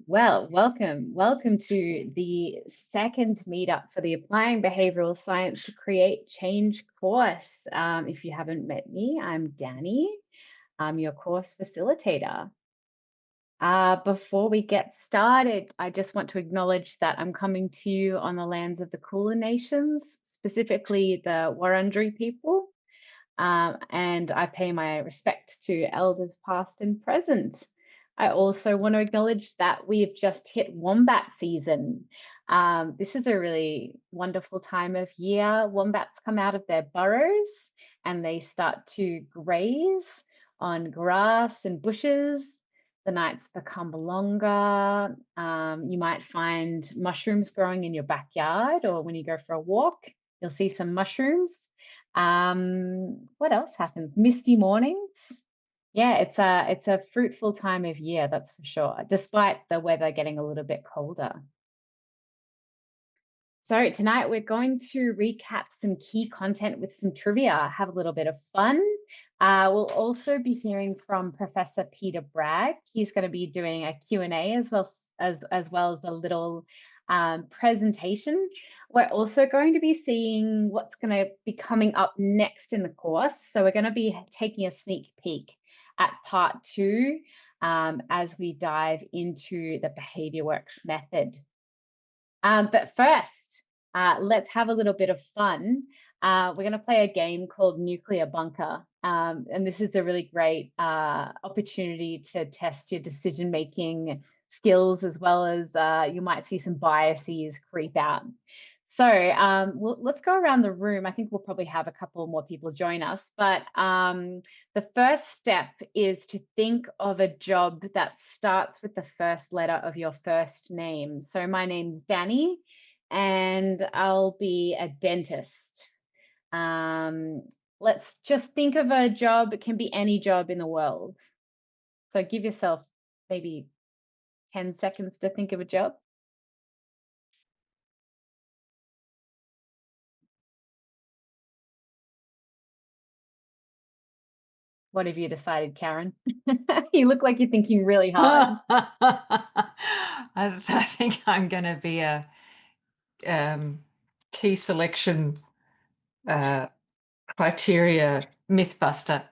Well, welcome to the second meetup for the Applying Behavioral Science to Create Change course. If you haven't met me, I'm Danny. I'm your course facilitator. Before we get started, I just want to acknowledge that I'm coming to you on the lands of the Kulin Nations, specifically the Wurundjeri people, and I pay my respects to elders past and present. I also want to acknowledge that we've just hit wombat season. This is a really wonderful time of year. Wombats come out of their burrows and they start to graze on grass and bushes. The nights become longer. You might find mushrooms growing in your backyard, or when you go for a walk, you'll see some mushrooms. What else happens? Misty mornings. Yeah, it's a fruitful time of year, that's for sure, despite the weather getting a little bit colder. So tonight we're going to recap some key content with some trivia, have a little bit of fun. We'll also be hearing from Professor Peter Bragg. He's going to be doing a Q&A as well as a little presentation. We're also going to be seeing what's going to be coming up next in the course. So we're going to be taking a sneak peek at part 2 as we dive into the behavior works method. But first, let's have a little bit of fun. We're going to play a game called Nuclear Bunker. And this is a really great opportunity to test your decision-making skills, as well as you might see some biases creep out. So let's go around the room. I think we'll probably have a couple more people join us. But the first step is to think of a job that starts with the first letter of your first name. So my name's Danny, and I'll be a dentist. Let's just think of a job. It can be any job in the world. So give yourself maybe 10 seconds to think of a job. What have you decided, Karen? You look like you're thinking really hard. I think I'm going to be a key selection criteria mythbuster.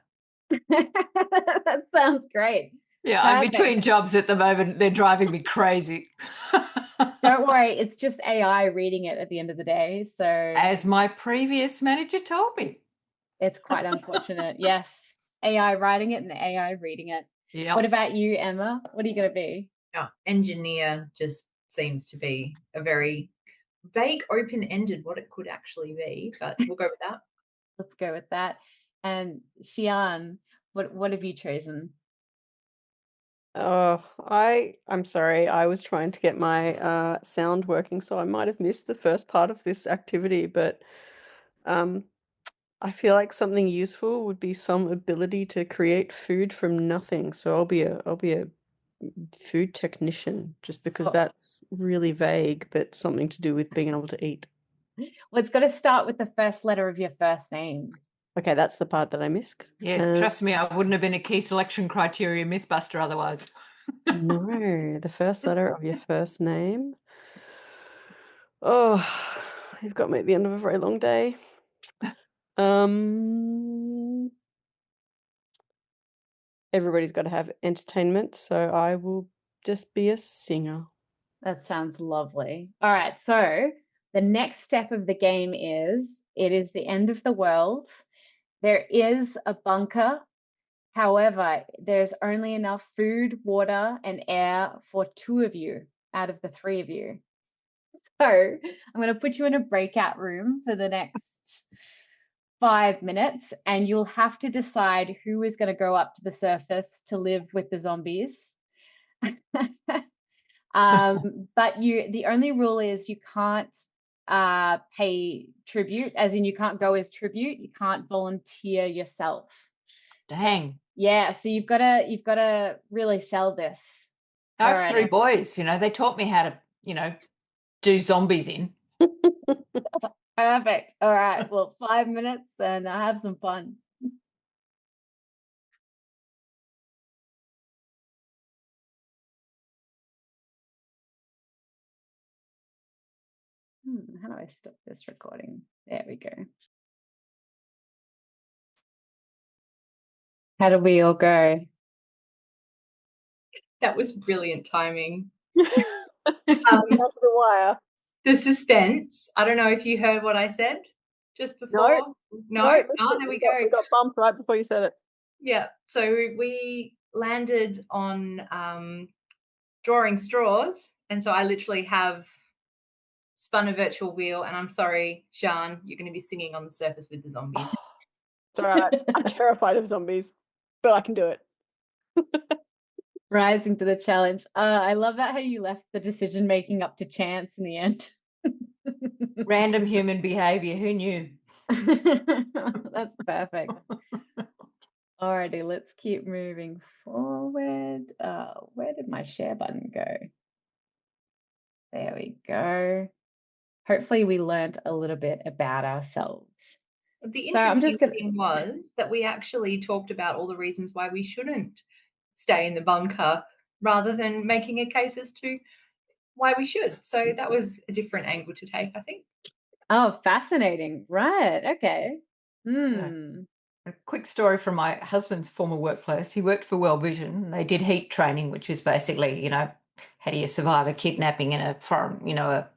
That sounds great. Yeah, I'm between Perfect. jobs at the moment. They're driving me crazy. Don't worry, it's just AI reading it at the end of the day. So As my previous manager told me. it's quite unfortunate. Yes, AI writing it and AI reading it. Yeah. What about you, Emma? What are you going to be? Oh, engineer just seems to be a very vague, open-ended what it could actually be, but we'll go with that. Let's go with that. And Xian, what have you chosen? I'm sorry. I was trying to get my sound working, so I might have missed the first part of this activity, but I feel like something useful would be some ability to create food from nothing. So I'll be a food technician, just because Oh. that's really vague, but something to do with being able to eat. Well, it's got to start with the first letter of your first name. Okay, that's the part that I missed. Yeah, trust me, I wouldn't have been a key selection criteria mythbuster otherwise. No, the first letter of your first name. Oh, you've got me at the end of a very long day. Everybody's got to have entertainment, so I will just be a singer. That sounds lovely. All right, so the next step of the game is it is the end of the world. There is a bunker. However, there's only enough food, water, and air for 2 of you out of the 3 of you. So I'm going to put you in a breakout room for the next 5 minutes, and you'll have to decide who is going to go up to the surface to live with the zombies. But the only rule is you can't pay tribute, as in you can't go as tribute. You can't volunteer yourself. Dang. Yeah, so you've gotta really sell this. I have All 3 right. boys, they taught me how to, do zombies in. Perfect. All right. Well, 5 minutes and have some fun. How do I stop this recording? There we go. How did we all go? That was brilliant timing. Down to the wire. The suspense. I don't know if you heard what I said just before. No? Oh, there we go. We got bumped right before you said it. Yeah. So we landed on drawing straws. And so I literally have spun a virtual wheel. And I'm sorry, Jean, you're going to be singing on the surface with the zombies. It's all right. I'm terrified of zombies, but I can do it. Rising to the challenge. I love that how you left the decision making up to chance in the end. Random human behavior. Who knew? That's perfect. Alrighty, let's keep moving forward. Where did my share button go? There we go. Hopefully we learned a little bit about ourselves. The So I'm just interesting thing was that we actually talked about all the reasons why we shouldn't stay in the bunker rather than making a case as to why we should. So that was a different angle to take, I think. Oh, fascinating. Right. Okay. A quick story from my husband's former workplace. He worked for World Vision. They did heat training, which is basically, how do you survive a kidnapping in a foreign, a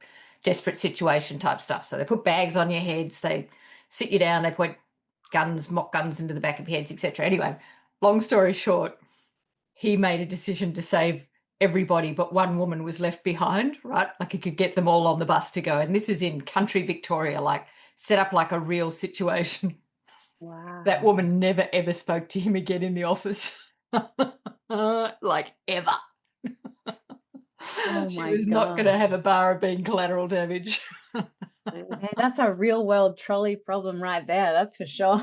desperate situation type stuff. So they put bags on your heads, they sit you down, they point mock guns into the back of your heads, etc. Anyway, long story short, he made a decision to save everybody, but one woman was left behind, right? Like he could get them all on the bus to go. And this is in country Victoria, like set up like a real situation. Wow. That woman never, ever spoke to him again in the office. Like ever. Oh She my was not going to have a gosh. bar of being collateral damage. Hey, that's a real world trolley problem right there. That's for sure.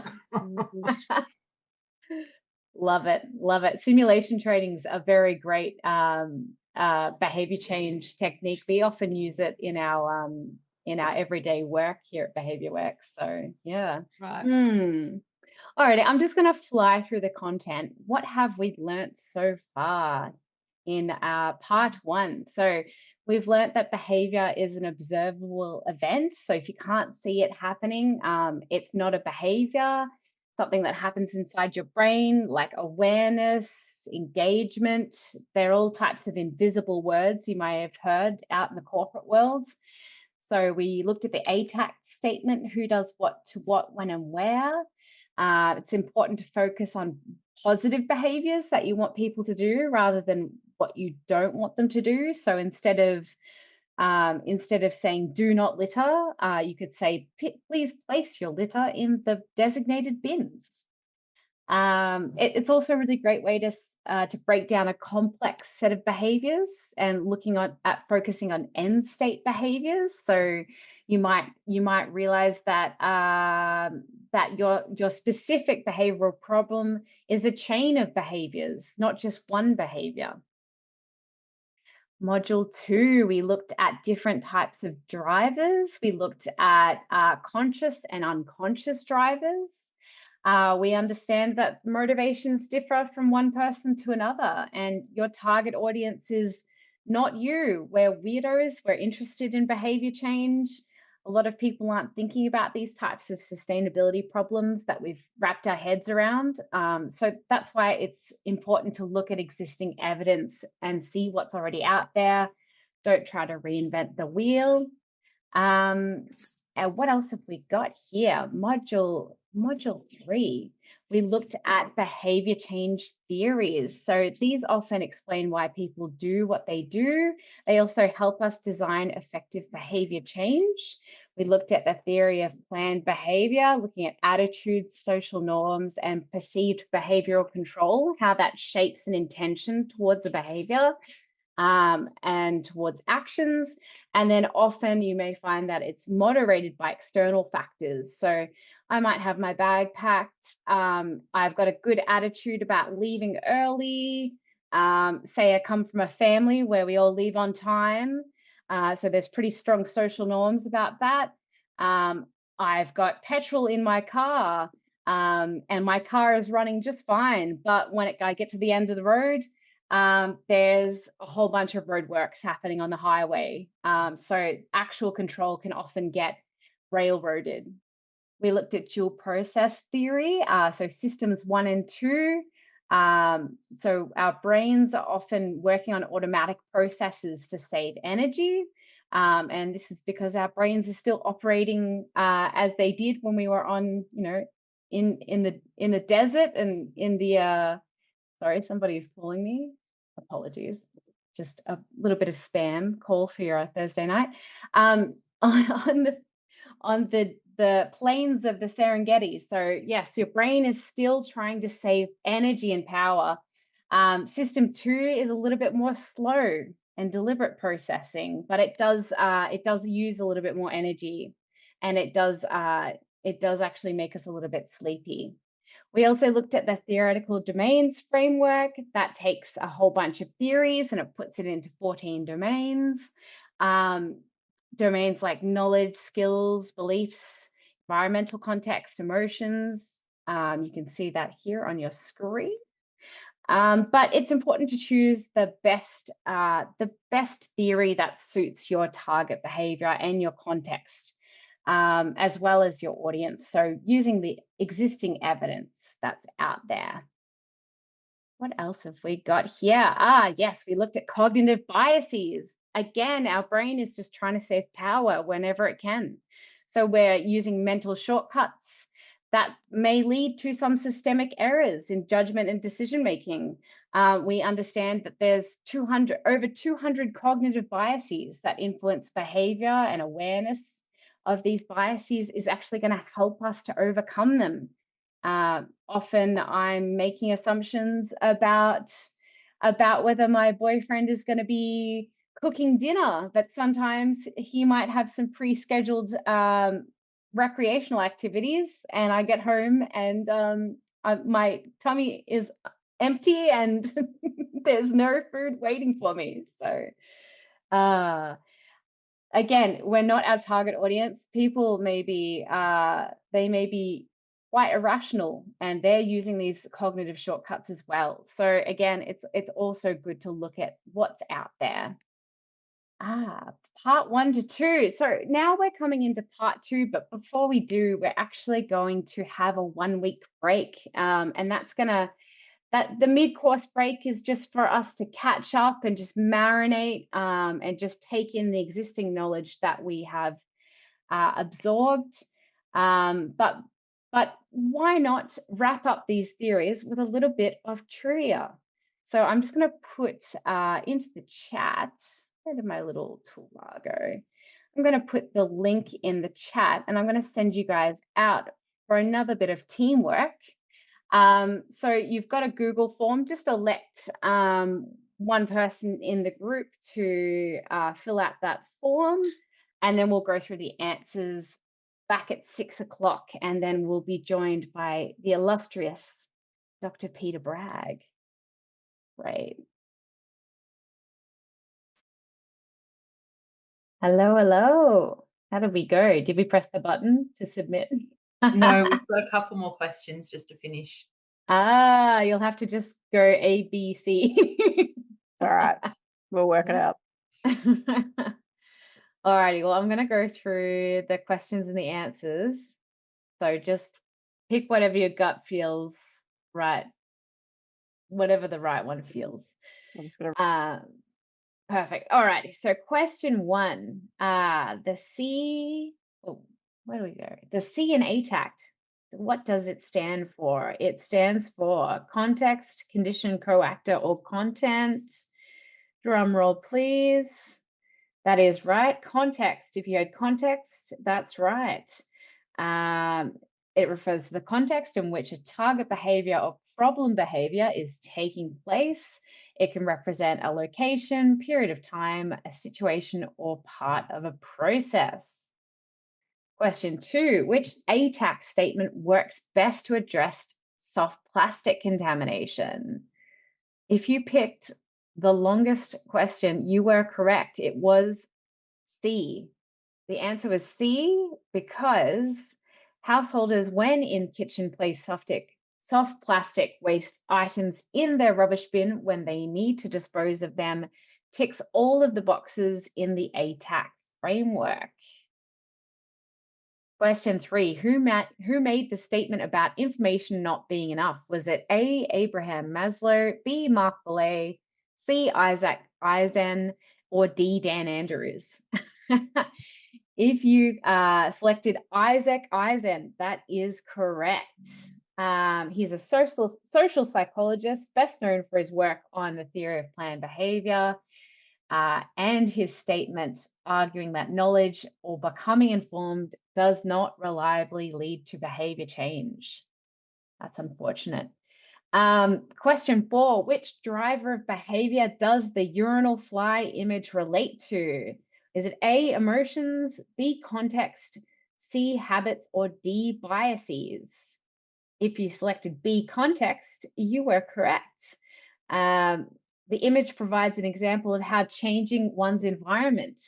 Love it. Love it. Simulation training is a very great behavior change technique. We often use it in our everyday work here at BehaviouWorks. So yeah. Right. All right, I'm just going to fly through the content. What have we learnt so far in part 1? So we've learnt that behavior is an observable event. So if you can't see it happening, it's not a behavior, something that happens inside your brain, like awareness, engagement. They're all types of invisible words you may have heard out in the corporate world. So we looked at the ATAC statement, who does what to what, when and where. It's important to focus on positive behaviors that you want people to do rather than what you don't want them to do. So instead of saying do not litter, you could say please place your litter in the designated bins. It's also a really great way to break down a complex set of behaviors and looking at focusing on end state behaviors. So you might realize that that your specific behavioral problem is a chain of behaviors, not just one behavior. Module 2, we looked at different types of drivers. We looked at conscious and unconscious drivers. We understand that motivations differ from one person to another, and your target audience is not you. We're weirdos. We're interested in behavior change. A lot of people aren't thinking about these types of sustainability problems that we've wrapped our heads around. So that's why it's important to look at existing evidence and see what's already out there. Don't try to reinvent the wheel. And what else have we got here? Module 3, we looked at behavior change theories. So these often explain why people do what they do. They also help us design effective behavior change. We looked at the theory of planned behavior, looking at attitudes, social norms, and perceived behavioral control, how that shapes an intention towards a behavior and towards actions. And then often you may find that it's moderated by external factors. So I might have my bag packed. I've got a good attitude about leaving early. Say I come from a family where we all leave on time. So there's pretty strong social norms about that. I've got petrol in my car and my car is running just fine. But when I get to the end of the road, there's a whole bunch of roadworks happening on the highway. So actual control can often get railroaded. We looked at dual process theory, so systems 1 and 2. So our brains are often working on automatic processes to save energy. And this is because our brains are still operating as they did when we were on, in the desert and in the sorry, somebody is calling me. Apologies. Just a little bit of spam call for your Thursday night. On the plains of the Serengeti. So yes, your brain is still trying to save energy and power. System 2 is a little bit more slow and deliberate processing, but it does use a little bit more energy, and it does actually make us a little bit sleepy. We also looked at the theoretical domains framework that takes a whole bunch of theories and it puts it into 14 domains. Domains like knowledge, skills, beliefs, environmental context, emotions. You can see that here on your screen. But it's important to choose the best theory that suits your target behavior and your context, as well as your audience. So using the existing evidence that's out there. What else have we got here? Yes, we looked at cognitive biases. Again, our brain is just trying to save power whenever it can. So we're using mental shortcuts that may lead to some systemic errors in judgment and decision making. We understand that there's over 200 cognitive biases that influence behavior, and awareness of these biases is actually going to help us to overcome them. Often I'm making assumptions about whether my boyfriend is going to be cooking dinner, but sometimes he might have some pre-scheduled recreational activities, and I get home and my tummy is empty and there's no food waiting for me. So again, we're not our target audience. People may be quite irrational, and they're using these cognitive shortcuts as well. So again, it's also good to look at what's out there. Part 1 to 2. So now we're coming into part 2, but before we do, we're actually going to have a 1-week break, and the mid-course break is just for us to catch up and just marinate, and just take in the existing knowledge that we have absorbed. But why not wrap up these theories with a little bit of trivia? So I'm just going to put into the chat. Where did my little toolbar go? I'm going to put the link in the chat, and I'm going to send you guys out for another bit of teamwork. So you've got a Google form. Just elect one person in the group to fill out that form, and then we'll go through the answers back at 6 o'clock, and then we'll be joined by the illustrious Dr. Peter Bragg. Right. Hello, hello. How did we go? Did we press the button to submit? No, we've got a couple more questions just to finish. You'll have to just go A, B, C. All right. We'll work it out. Alrighty, well, I'm going to go through the questions and the answers. So just pick whatever your gut feels right, whatever the right one feels. I'm just gonna... Perfect. Alrighty, so question 1, the C, where do we go? The C in ATACT, what does it stand for? It stands for context, condition, coactor, or content. Drum roll, please. That is right. Context. If you had context, that's right. It refers to the context in which a target behavior or problem behavior is taking place. It can represent a location, period of time, a situation, or part of a process. Question 2, which ATAC statement works best to address soft plastic contamination? If you picked the longest question, you were correct. It was C. The answer was C because householders, when in kitchen, place soft plastic waste items in their rubbish bin when they need to dispose of them ticks all of the boxes in the ATAC framework. Question 3, who made the statement about information not being enough? Was it A, Abraham Maslow, B, Mark Bourlet, C, Isaac Eisen, or D, Dan Andrews? If you selected Isaac Eisen, that is correct. He's a social psychologist, best known for his work on the theory of planned behavior, and his statement arguing that knowledge or becoming informed does not reliably lead to behavior change. That's unfortunate. Question 4, which driver of behavior does the urinal fly image relate to? Is it A, emotions, B, context, C, habits, or D, biases? If you selected B, context, you were correct. The image provides an example of how changing one's environment,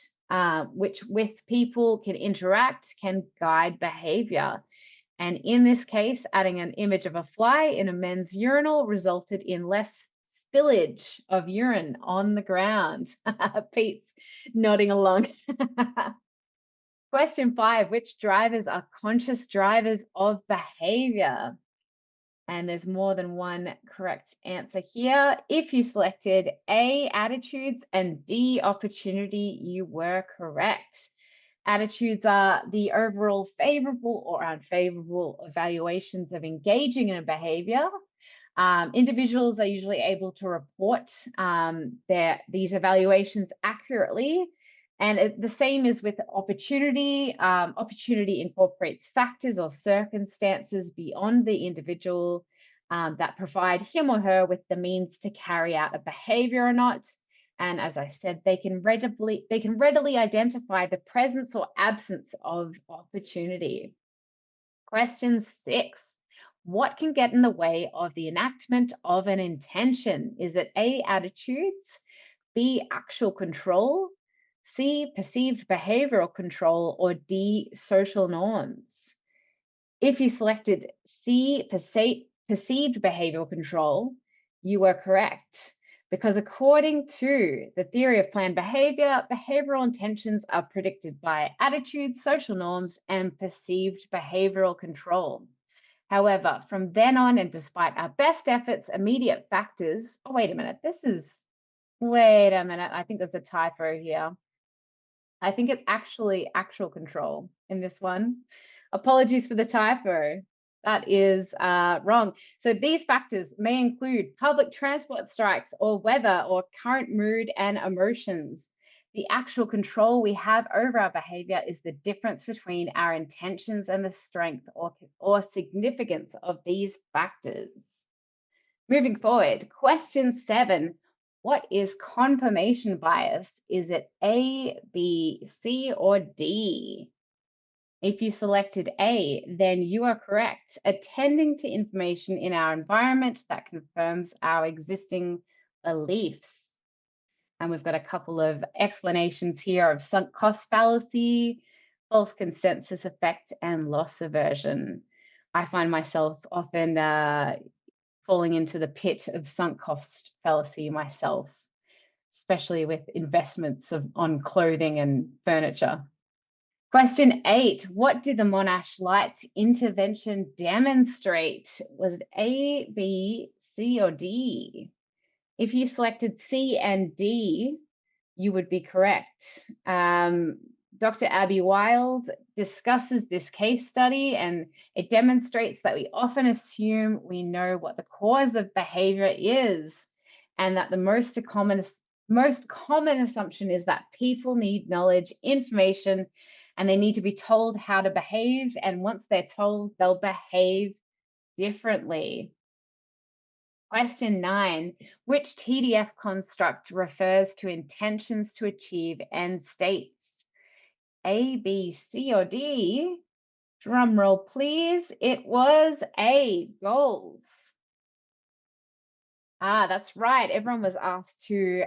which with people can interact, can guide behavior. And in this case, adding an image of a fly in a men's urinal resulted in less spillage of urine on the ground. Pete's nodding along. Question 5, which drivers are conscious drivers of behavior? And there's more than one correct answer here. If you selected A, attitudes, and D, opportunity, you were correct. Attitudes are the overall favorable or unfavorable evaluations of engaging in a behavior. Individuals are usually able to report these evaluations accurately. And the same is with opportunity. Opportunity incorporates factors or circumstances beyond the individual that provide him or her with the means to carry out a behavior or not. And as I said, they can readily identify the presence or absence of opportunity. Question 6. What can get in the way of the enactment of an intention? Is it A, attitudes, B, actual control, C, perceived behavioral control, or D, social norms? If you selected C, perceived behavioral control, you were correct. Because according to the theory of planned behavior, behavioral intentions are predicted by attitudes, social norms, and perceived behavioral control. However, from then on, and despite our best efforts, immediate factors, oh, wait a minute, I think there's a typo here. I think it's actually actual control in this one. Apologies for the typo. That is wrong. So these factors may include public transport strikes or weather or current mood and emotions. The actual control we have over our behavior is the difference between our intentions and the strength or significance of these factors. Moving forward, question 7. What is confirmation bias? Is it A, B, C, or D? If you selected A, then you are correct. Attending to information in our environment that confirms our existing beliefs. And we've got a couple of explanations here of sunk cost fallacy, false consensus effect, and loss aversion. I find myself often falling into the pit of sunk cost fallacy myself, especially with investments on clothing and furniture. Question 8, what did the Monash Lights intervention demonstrate? Was it A, B, C, or D? If you selected C and D, you would be correct. Dr. Abby Wild discusses this case study, and it demonstrates that we often assume we know what the cause of behavior is, and that the most common assumption is that people need knowledge, information, and they need to be told how to behave. And once they're told, they'll behave differently. Question 9, which TDF construct refers to intentions to achieve end states? A, B, C, or D? Drum roll, please. It was A, goals. That's right. Everyone was asked to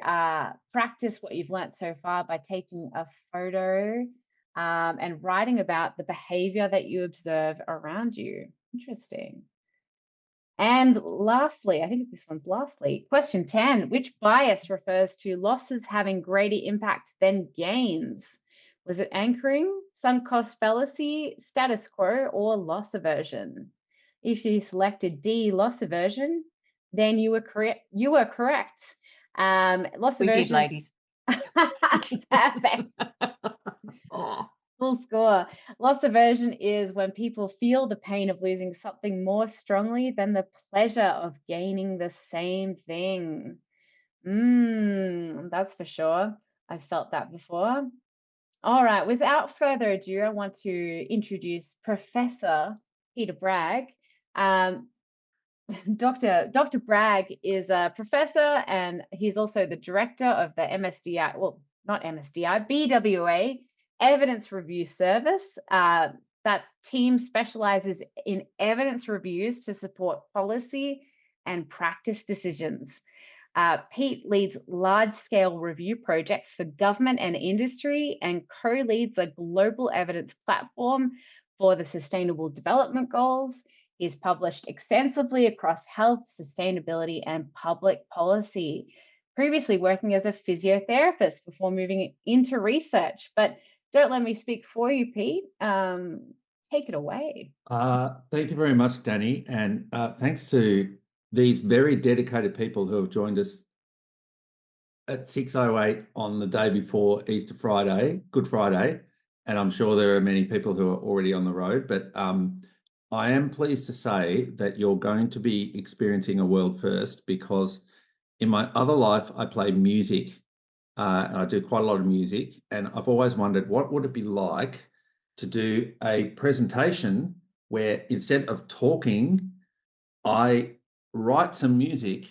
practice what you've learnt so far by taking a photo and writing about the behavior that you observe around you. Interesting. And lastly, I think this one's lastly, question 10, which bias refers to losses having greater impact than gains? Was it anchoring, sunk cost fallacy, status quo, or loss aversion? If you selected D, loss aversion, then you were correct. Loss We did, aversion. ladies. Perfect. Full score. Loss aversion is when people feel the pain of losing something more strongly than the pleasure of gaining the same thing. That's for sure. I've felt that before. All right, without further ado, I want to introduce Professor Peter Bragg. Dr. Bragg is a professor, and he's also the director of the MSDI, well, not MSDI, BWA Evidence Review Service. That team specializes in evidence reviews to support policy and practice decisions. Pete leads large-scale review projects for government and industry and co-leads a global evidence platform for the Sustainable Development Goals. He's published extensively across health, sustainability, and public policy, previously working as a physiotherapist before moving into research. But don't let me speak for you, Pete. Take it away. Thank you very much, Danny. And thanks to these very dedicated people who have joined us at 6:08 on the day before Easter Friday, Good Friday. And I'm sure there are many people who are already on the road, but I am pleased to say that you're going to be experiencing a world first, because in my other life, I play music and I do quite a lot of music. And I've always wondered, what would it be like to do a presentation where instead of talking, I write some music,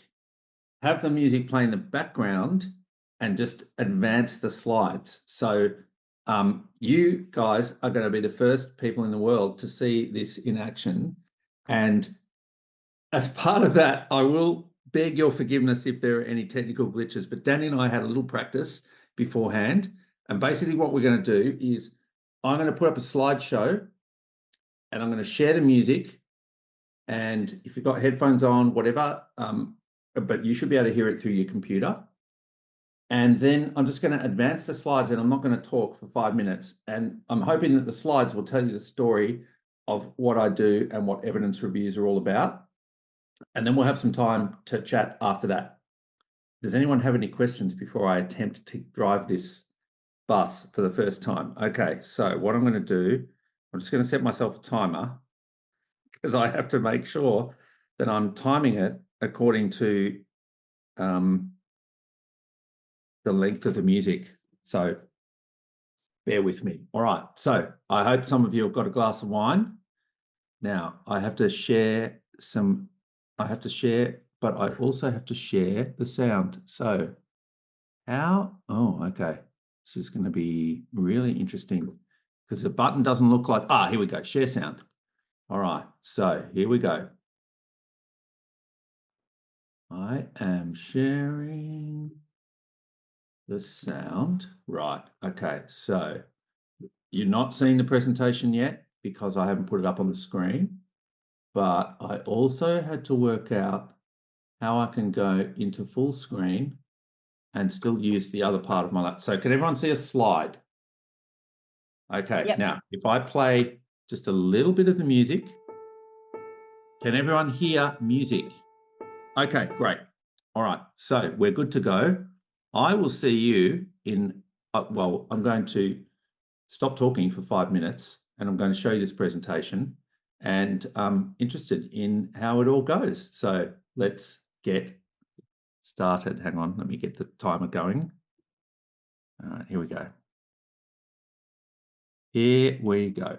have the music play in the background, and just advance the slides. So you guys are going to be the first people in the world to see this in action. And as part of that, I will beg your forgiveness if there are any technical glitches, but Danny and I had a little practice beforehand. And basically what we're going to do is I'm going to put up a slideshow and I'm going to share the music. And if you've got headphones on, whatever, but you should be able to hear it through your computer. And then I'm just going to advance the slides and I'm not going to talk for 5 minutes. And I'm hoping that the slides will tell you the story of what I do and what evidence reviews are all about. And then we'll have some time to chat after that. Does anyone have any questions before I attempt to drive this bus for the first time? Okay, so what I'm going to do, I'm just going to set myself a timer, because I have to make sure that I'm timing it according to the length of the music. So bear with me. All right. So I hope some of you have got a glass of wine. Now I have to share but I also have to share the sound. So okay. This is going to be really interesting because the button doesn't look like, here we go, share sound. All right. So here we go. I am sharing the sound. Right. Okay. So you're not seeing the presentation yet because I haven't put it up on the screen, but I also had to work out how I can go into full screen and still use the other part of my laptop. So can everyone see a slide? Okay. Yep. Now, if I play just a little bit of the music, can everyone hear music? Okay, great. All right. So we're good to go. I will see you in, I'm going to stop talking for 5 minutes and I'm going to show you this presentation, and I'm interested in how it all goes. So let's get started. Hang on, let me get the timer going. All right, here we go. Here we go.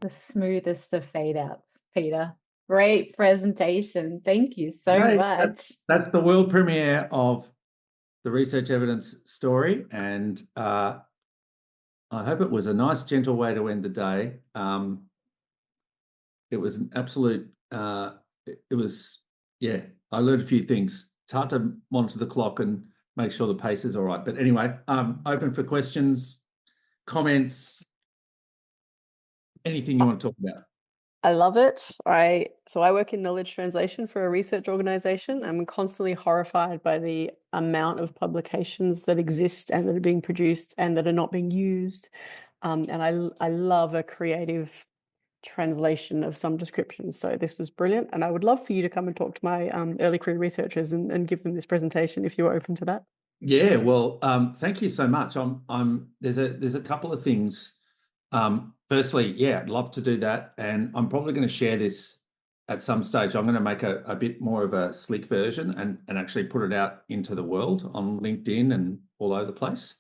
the smoothest of fade outs, Peter. Great presentation. Thank you so Great. much. That's the world premiere of the research evidence story, and I hope it was a nice, gentle way to end the day. It was an absolute. It was, yeah. I learned a few things. It's hard to monitor the clock and make sure the pace is all right. But anyway, open for questions, comments, anything you want to talk about. I love it. I work in knowledge translation for a research organization. I'm constantly horrified by the amount of publications that exist and that are being produced and that are not being used. And I love a creative translation of some description. So this was brilliant. And I would love for you to come and talk to my early career researchers and give them this presentation if you're open to that. Yeah, well, thank you so much. There's a couple of things. Firstly, yeah, I'd love to do that, and I'm probably going to share this at some stage. I'm going to make a bit more of a slick version and actually put it out into the world on LinkedIn and all over the place.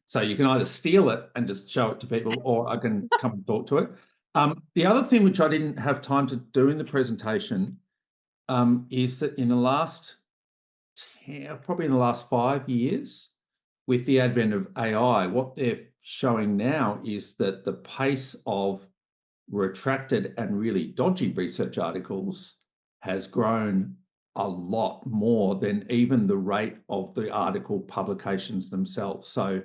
So you can either steal it and just show it to people, or I can come and talk to it. The other thing which I didn't have time to do in the presentation is that in the last probably in the last 5 years, with the advent of AI, what they're showing now is that the pace of retracted and really dodgy research articles has grown a lot more than even the rate of the article publications themselves. So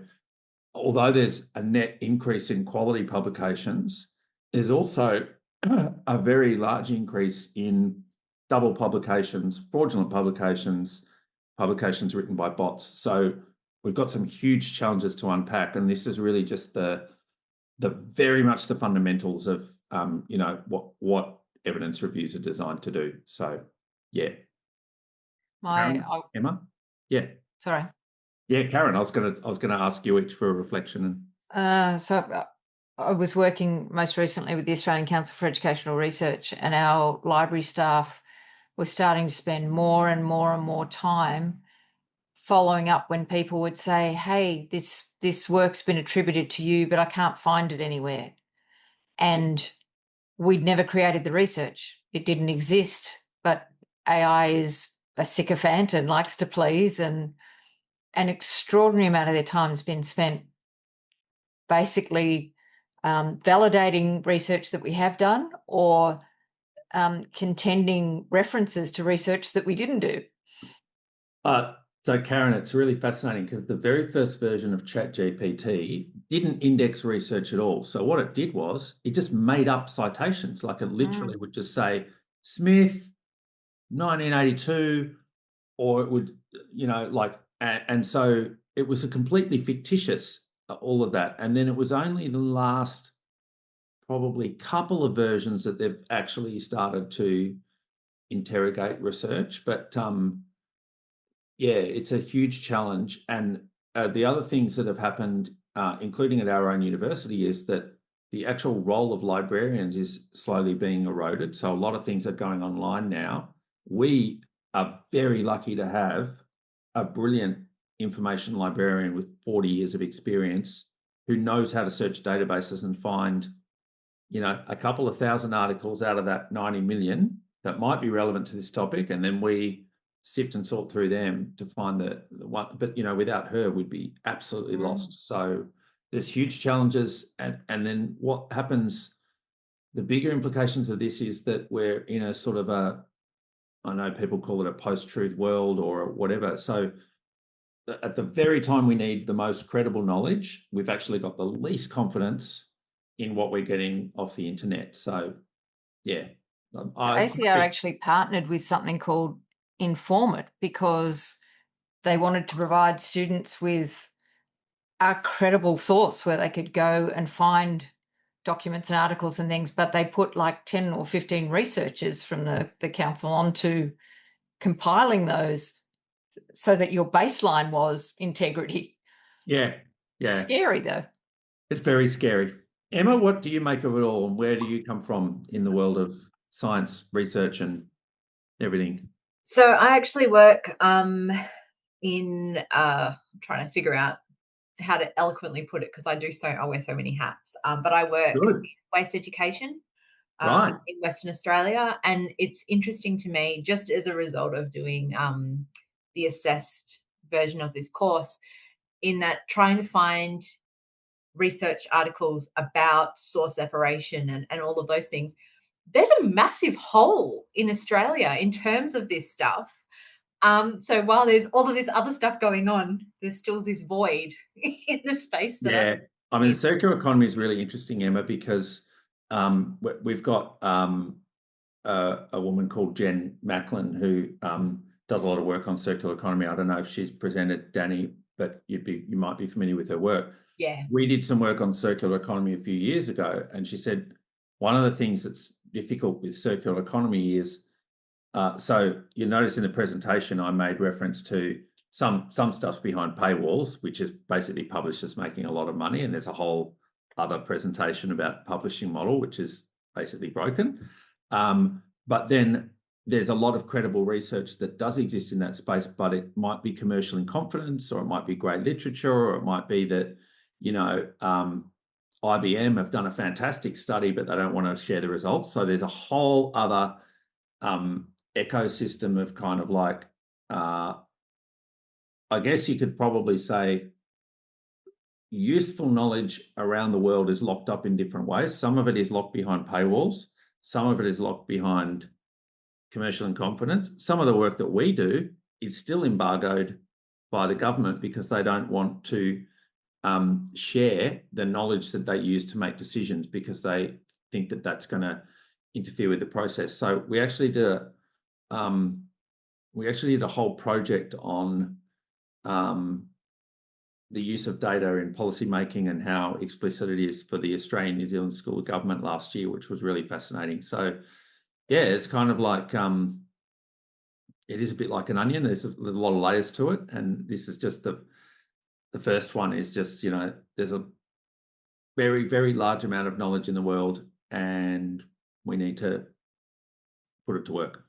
although there's a net increase in quality publications, there's also a very large increase in double publications, fraudulent publications, publications written by bots. So we've got some huge challenges to unpack, and this is really just the very much the fundamentals of what evidence reviews are designed to do. So yeah. Karen, Emma, yeah. Sorry. Yeah, Karen, I was gonna ask you each for a reflection. So I was working most recently with the Australian Council for Educational Research, and our library staff were starting to spend more and more and more time following up when people would say, hey, this work's been attributed to you, but I can't find it anywhere. And we'd never created the research. It didn't exist, but AI is a sycophant and likes to please, and an extraordinary amount of their time has been spent basically validating research that we have done or contending references to research that we didn't do. So Karen, it's really fascinating because the very first version of ChatGPT didn't index research at all. So what it did was it just made up citations. Like it literally would just say Smith, 1982, or it would, and so it was a completely fictitious, all of that. And then it was only the last probably couple of versions that they've actually started to interrogate research. But yeah, it's a huge challenge. And the other things that have happened, including at our own university, is that the actual role of librarians is slowly being eroded. So a lot of things are going online now. We are very lucky to have a brilliant information librarian with 40 years of experience who knows how to search databases and find, a couple of thousand articles out of that 90 million that might be relevant to this topic. And then we sift and sort through them to find the one. But, without her, we'd be absolutely lost. So there's huge challenges. And then what happens, the bigger implications of this is that we're in a sort of I know people call it a post-truth world or whatever. So at the very time we need the most credible knowledge, we've actually got the least confidence in what we're getting off the internet. So, yeah. ACR actually partnered with something called Inform It because they wanted to provide students with a credible source where they could go and find documents and articles and things, but they put like 10 or 15 researchers from the council onto compiling those so that your baseline was integrity. Yeah. Scary, though. It's very scary. Emma, what do you make of it all, and where do you come from in the world of science research and everything? So I actually work in I'm trying to figure out how to eloquently put it because I wear so many hats. But I work in waste education. Right. in Western Australia. And it's interesting to me, just as a result of doing the assessed version of this course, in that trying to find research articles about source separation and all of those things, there's a massive hole in Australia in terms of this stuff. So while there's all of this other stuff going on, there's still this void in the space that Yeah. I'm I mean, in. the circular economy is really interesting, Emma, because we've got a woman called Jen Macklin who does a lot of work on circular economy. I don't know if she's presented, Danny, but you might be familiar with her work. Yeah. We did some work on circular economy a few years ago, and she said one of the things that's difficult with circular economy is, so you notice in the presentation I made reference to some stuff's behind paywalls, which is basically publishers making a lot of money, and there's a whole other presentation about publishing model, which is basically broken. But then there's a lot of credible research that does exist in that space, but it might be commercial in confidence, or it might be great literature, or it might be that, IBM have done a fantastic study, but they don't want to share the results. So there's a whole other ecosystem of kind of like, I guess you could probably say useful knowledge around the world is locked up in different ways. Some of it is locked behind paywalls. Some of it is locked behind commercial in confidence. Some of the work that we do is still embargoed by the government because they don't want to share the knowledge that they use to make decisions, because they think that that's going to interfere with the process. So we actually did a whole project on the use of data in policy making and how explicit it is for the Australian New Zealand School of Government last year, which was really fascinating. So yeah, it's kind of like it is a bit like an onion. There's a lot of layers to it, and this is just the first one. Is just, there's a very, very large amount of knowledge in the world, and we need to put it to work.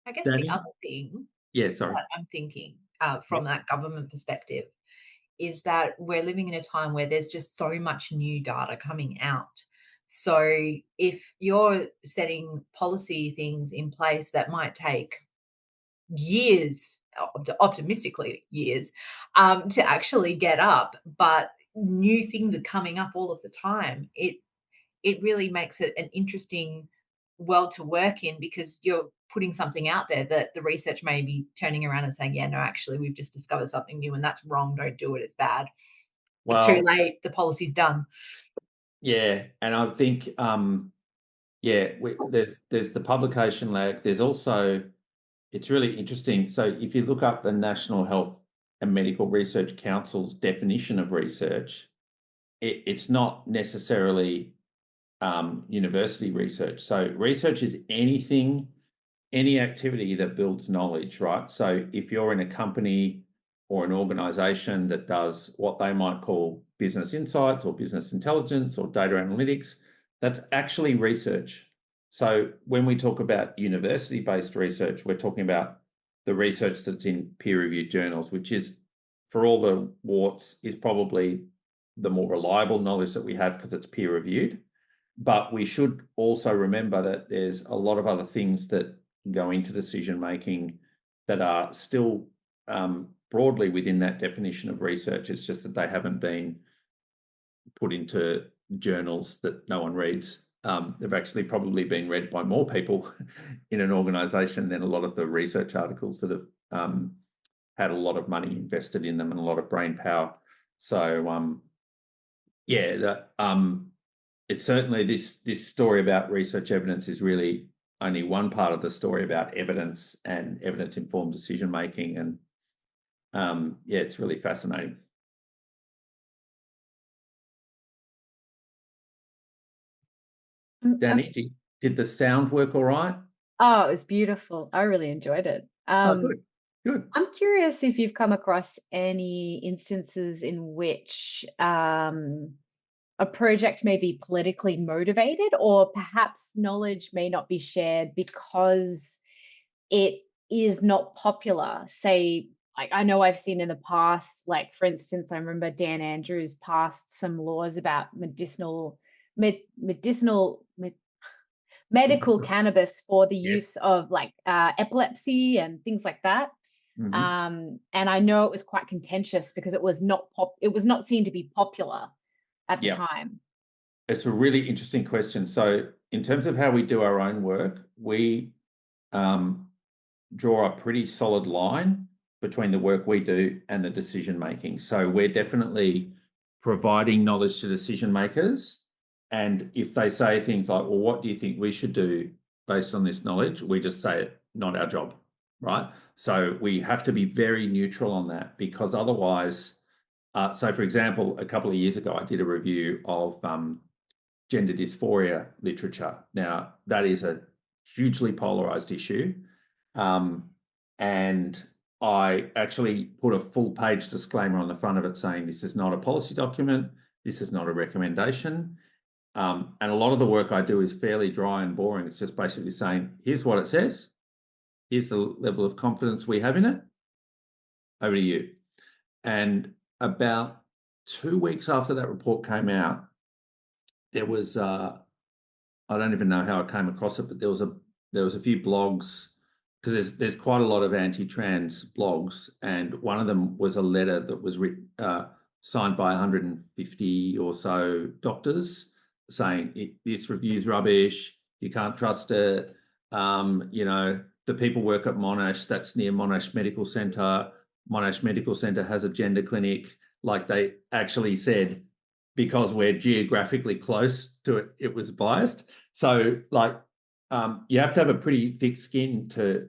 I guess Danny? the other thing Yeah, sorry. that I'm thinking from that government perspective is that we're living in a time where there's just so much new data coming out. So if you're setting policy things in place that might take years, optimistically years, to actually get up, but new things are coming up all of the time, it really makes it an interesting world to work in, because you're putting something out there that the research may be turning around and saying, yeah, no, actually, we've just discovered something new and that's wrong. Don't do it. It's bad. But too late. The policy's done. Yeah. And I think, there's the publication lag. There's also, it's really interesting. So if you look up the National Health and Medical Research Council's definition of research, it's not necessarily university research. So research is any activity that builds knowledge, right? So if you're in a company or an organization that does what they might call business insights or business intelligence or data analytics, that's actually research. So when we talk about university-based research, we're talking about the research that's in peer-reviewed journals, which is, for all the warts, is probably the more reliable knowledge that we have because it's peer-reviewed. But we should also remember that there's a lot of other things that go into decision making that are still broadly within that definition of research. It's just that they haven't been put into journals that no one reads. They've actually probably been read by more people in an organisation than a lot of the research articles that have had a lot of money invested in them and a lot of brain power. So it's certainly this story about research evidence is really only one part of the story about evidence and evidence-informed decision making, and it's really fascinating. Danny, did the sound work all right? Oh, it was beautiful. I really enjoyed it. Good. I'm curious if you've come across any instances in which a project may be politically motivated, or perhaps knowledge may not be shared because it is not popular. Say, like I know I've seen in the past, like for instance, I remember Dan Andrews passed some laws about medical cannabis for the Yes. use of like epilepsy and things like that. Mhm. And I know it was quite contentious because it was not seen to be popular at the Yeah. time. It's a really interesting question. So in terms of how we do our own work, we draw a pretty solid line between the work we do and the decision making. So we're definitely providing knowledge to decision makers. And if they say things like, well, what do you think we should do based on this knowledge? We just say, not our job, right? So we have to be very neutral on that, because otherwise, so for example, a couple of years ago, I did a review of gender dysphoria literature. Now, that is a hugely polarized issue. And I actually put a full page disclaimer on the front of it saying this is not a policy document, this is not a recommendation. And a lot of the work I do is fairly dry and boring. It's just basically saying, here's what it says, here's the level of confidence we have in it, over to you. And about 2 weeks after that report came out, there was I don't even know how I came across it, but there was a few blogs, because there's quite a lot of anti-trans blogs, and one of them was a letter that was signed by 150 or so doctors saying this review's rubbish, you can't trust it. The people work at Monash, that's near Monash Medical Centre. Monash Medical Centre has a gender clinic. Like, they actually said, because we're geographically close to it, it was biased. So, like, you have to have a pretty thick skin to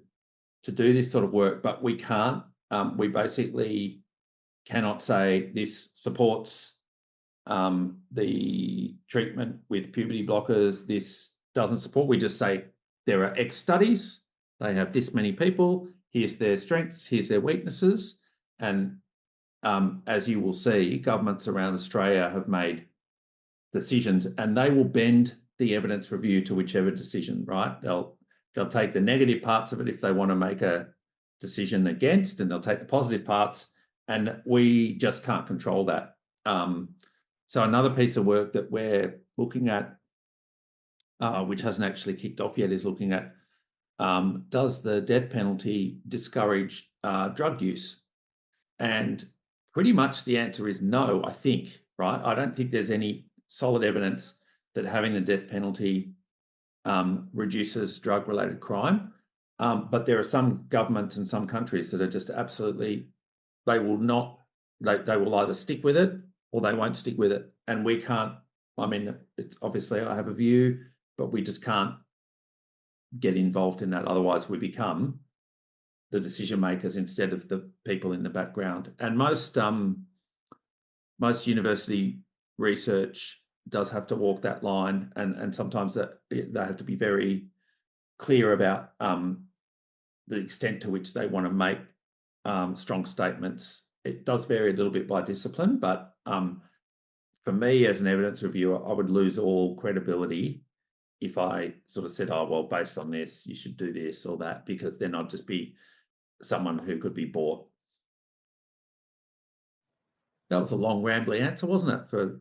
do this sort of work, but we can't. We basically cannot say this supports the treatment with puberty blockers, this doesn't support. We just say there are X studies, they have this many people, here's their strengths, here's their weaknesses. And as you will see, governments around Australia have made decisions, and they will bend the evidence review to whichever decision, right? They'll take the negative parts of it if they want to make a decision against, and they'll take the positive parts, and we just can't control that. So another piece of work that we're looking at, which hasn't actually kicked off yet, is looking at does the death penalty discourage drug use? And pretty much the answer is no, I think, right? I don't think there's any solid evidence that having the death penalty reduces drug-related crime. But there are some governments in some countries that are just absolutely, they will either stick with it or they won't stick with it. And we can't, I mean, it's obviously I have a view, but we just can't get involved in that. Otherwise we become the decision makers instead of the people in the background. And most university research does have to walk that line, and sometimes that they have to be very clear about the extent to which they want to make strong statements. It does vary a little bit by discipline, but for me as an evidence reviewer, I would lose all credibility if I sort of said, oh, well, based on this, you should do this or that, because then I'd just be someone who could be bought. That was a long, rambly answer, wasn't it, for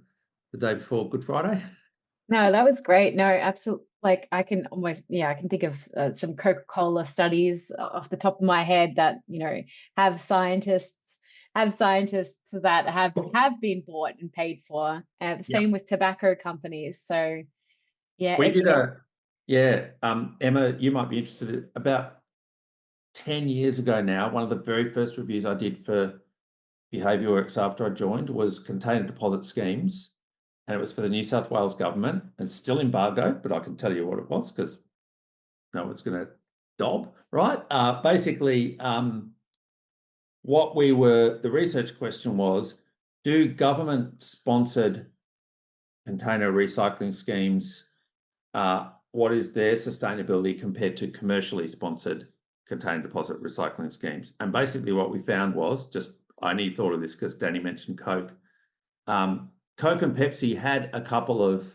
the day before Good Friday? No, that was great. No, absolutely. Like I can think of some Coca-Cola studies off the top of my head that, have scientists that have been bought and paid for. The same with tobacco companies. So yeah, we did Emma, you might be interested. About 10 years ago now, one of the very first reviews I did for Behavioural after I joined was container deposit schemes, and it was for the New South Wales government. It's still embargoed, but I can tell you what it was because no one's going to dob, right? Basically, the research question was, do government-sponsored container recycling schemes, what is their sustainability compared to commercially sponsored container deposit recycling schemes? And basically what we found was, I only thought of this because Danny mentioned Coke. Coke and Pepsi had a couple of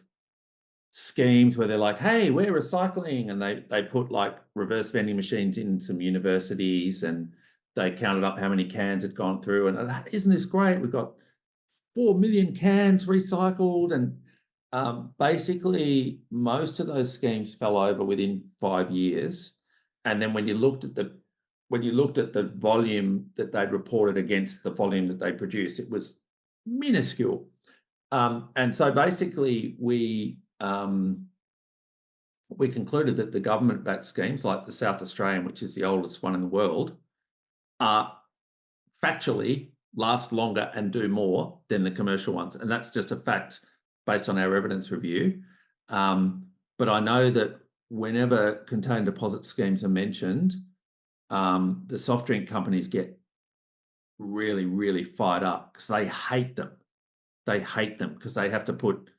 schemes where they're like, hey, we're recycling, and they put like reverse vending machines in some universities, and they counted up how many cans had gone through, and isn't this great? We've got 4 million cans recycled, and basically most of those schemes fell over within 5 years. And then when you looked at the volume that they'd reported against the volume that they produced, it was minuscule. And so basically we concluded that the government-backed schemes, like the South Australian, which is the oldest one in the world, factually last longer and do more than the commercial ones. And that's just a fact based on our evidence review. But I know that whenever contained deposit schemes are mentioned, the soft drink companies get really, really fired up because they hate them. They hate them because they have to put,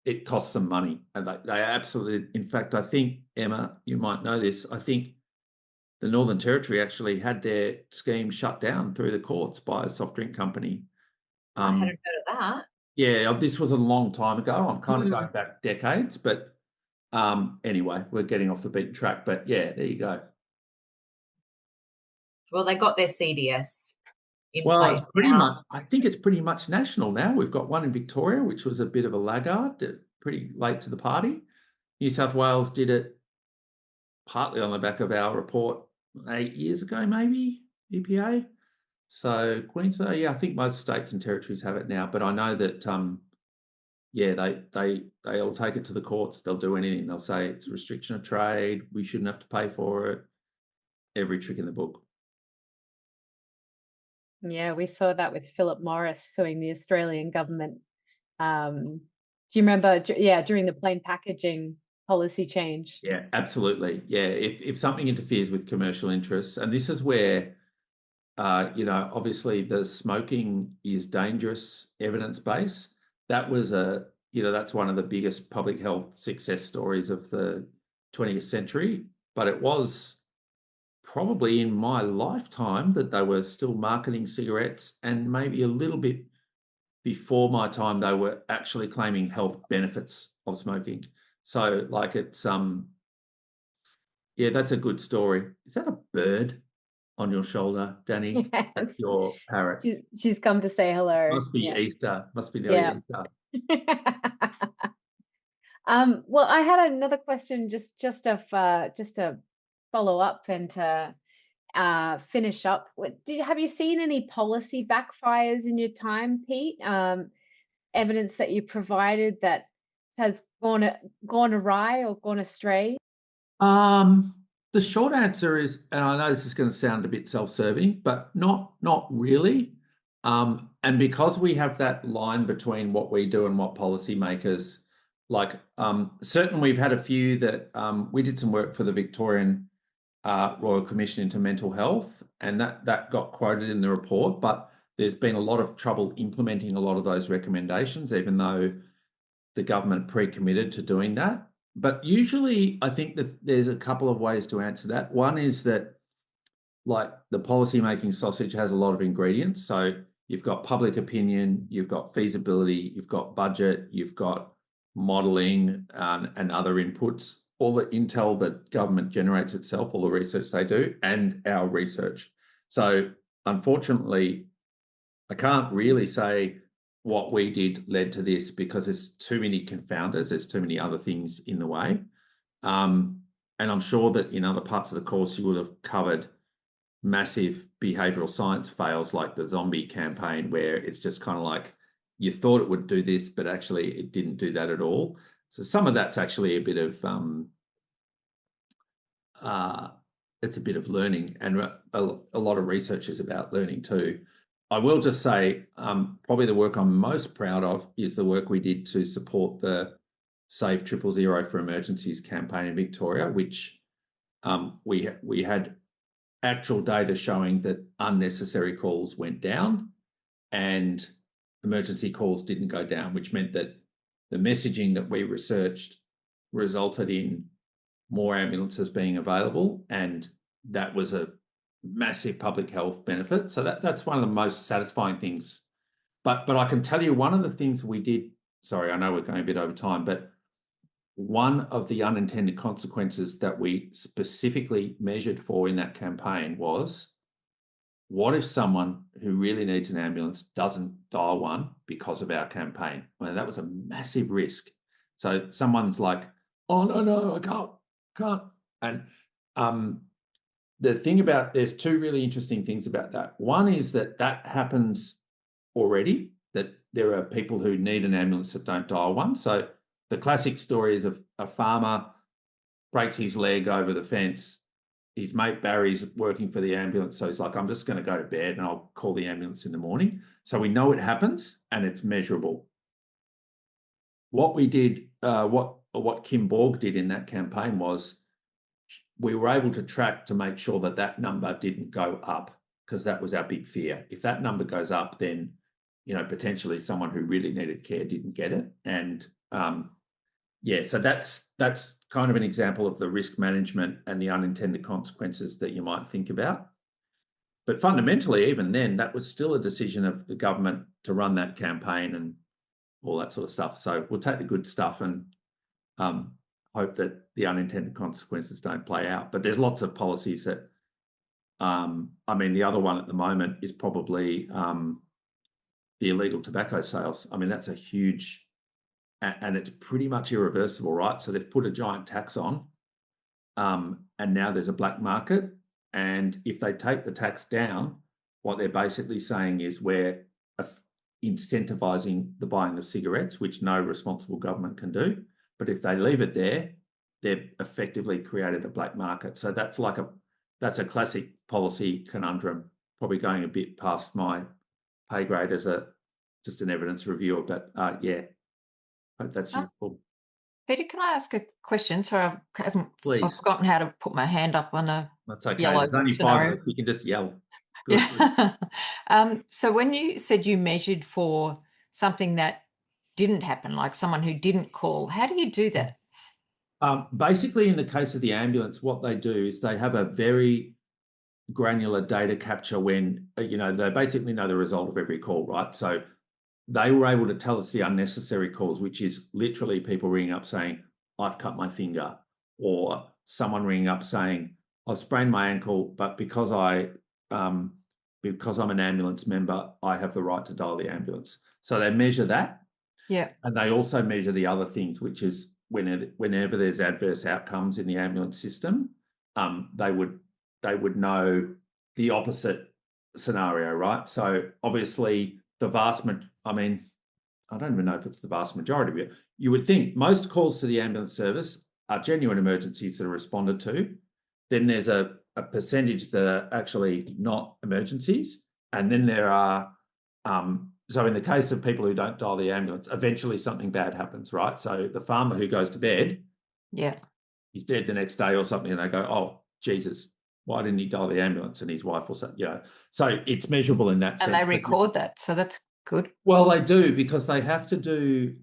it costs them money. And they absolutely, in fact, I think, Emma, you might know this, I think the Northern Territory actually had their scheme shut down through the courts by a soft drink company. I hadn't heard of that. Yeah, this was a long time ago. I'm kind of going back decades, but anyway, we're getting off the beaten track. But yeah, there you go. Well, they got their CDS in Well, place it's pretty now. much, I think it's pretty much national now. We've got one in Victoria, which was a bit of a laggard, pretty late to the party. New South Wales did it partly on the back of our report 8 years ago, maybe, EPA. So Queensland, yeah, I think most states and territories have it now, but I know that they'll take it to the courts. They'll do anything. They'll say it's restriction of trade. We shouldn't have to pay for it. Every trick in the book. Yeah, we saw that with Philip Morris suing the Australian government. Do you remember? Yeah, during the plain packaging policy change. Yeah, absolutely. Yeah, if something interferes with commercial interests, and this is where, obviously the smoking is dangerous evidence base. That was that's one of the biggest public health success stories of the 20th century, but it was probably in my lifetime that they were still marketing cigarettes, and maybe a little bit before my time they were actually claiming health benefits of smoking. So like it's yeah, that's a good story. Is that a bird on your shoulder, Danny? Yes. That's your parrot. She's come to say hello. Must be Yeah. Easter. Must be nearly Easter. Well, I had another question just to follow up and to finish up. Have you seen any policy backfires in your time, Pete? Evidence that you provided that has gone awry or gone astray? The short answer is, and I know this is going to sound a bit self-serving, but not really. And because we have that line between what we do and what policymakers like, certainly we've had a few that we did some work for the Victorian Royal Commission into Mental Health, and that got quoted in the report, but there's been a lot of trouble implementing a lot of those recommendations, even though the government pre-committed to doing that. But usually I think that there's a couple of ways to answer that. One is that, like, the policy-making sausage has a lot of ingredients. So you've got public opinion, you've got feasibility, you've got budget, you've got modelling and other inputs, all the intel that government generates itself, all the research they do, and our research. So unfortunately, I can't really say what we did led to this because there's too many confounders, there's too many other things in the way. And I'm sure that in other parts of the course you would have covered massive behavioural science fails like the zombie campaign, where it's just kind of like you thought it would do this, but actually it didn't do that at all. So some of that's actually a bit of it's a bit of learning, and a lot of research is about learning too. I will just say probably the work I'm most proud of is the work we did to support the Save 000 for Emergencies campaign in Victoria, which we had actual data showing that unnecessary calls went down and emergency calls didn't go down, which meant that the messaging that we researched resulted in more ambulances being available, and that was a massive public health benefit. So that's one of the most satisfying things. But I can tell you one of the things we did, sorry, I know we're going a bit over time, but one of the unintended consequences that we specifically measured for in that campaign was what if someone who really needs an ambulance doesn't dial one because of our campaign? I mean, that was a massive risk. So someone's like, oh, no, I can't. And the thing about, there's two really interesting things about that. One is that happens already, that there are people who need an ambulance that don't dial one. So the classic story is a farmer breaks his leg over the fence. His mate Barry's working for the ambulance, so he's like, I'm just going to go to bed and I'll call the ambulance in the morning. So we know it happens and it's measurable. What we did, what Kim Borg did in that campaign was we were able to track to make sure that number didn't go up, because that was our big fear. If that number goes up, then, you know, potentially someone who really needed care didn't get it. And so that's kind of an example of the risk management and the unintended consequences that you might think about. But fundamentally, even then, that was still a decision of the government to run that campaign and all that sort of stuff. So we'll take the good stuff and hope that the unintended consequences don't play out. But there's lots of policies that, I mean, the other one at the moment is probably the illegal tobacco sales. I mean, that's a huge, and it's pretty much irreversible, right? So they've put a giant tax on, and now there's a black market. And if they take the tax down, what they're basically saying is we're incentivizing the buying of cigarettes, which no responsible government can do. But if they leave it there, they've effectively created a black market. So that's a classic policy conundrum, probably going a bit past my pay grade as just an evidence reviewer. But hope that's useful. Peter, can I ask a question? Sorry, I've Please. forgotten how to put my hand up on a That's okay. yellow There's only scenario. 5 of us. We can just yell. Good. Yeah. So when you said you measured for something that didn't happen, like someone who didn't call, how do you do that? Basically, in the case of the ambulance, what they do is they have a very granular data capture when, you know, they basically know the result of every call, right? So they were able to tell us the unnecessary calls, which is literally people ringing up saying, I've cut my finger, or someone ringing up saying, I've sprained my ankle, but because I'm an ambulance member, I have the right to dial the ambulance. So they measure that. Yeah. And they also measure the other things, which is whenever there's adverse outcomes in the ambulance system, they would know the opposite scenario, right? So obviously I don't even know if it's the vast majority of it. You would think most calls to the ambulance service are genuine emergencies that are responded to. Then there's a percentage that are actually not emergencies. And then there are, so in the case of people who don't dial the ambulance, eventually something bad happens, right? So the farmer who goes to bed, he's dead the next day or something, and they go, oh, Jesus, why didn't he dial the ambulance? And his wife will say, you know, so it's measurable in that sense. And they record that, so that's good. Well, they do, because they have to do,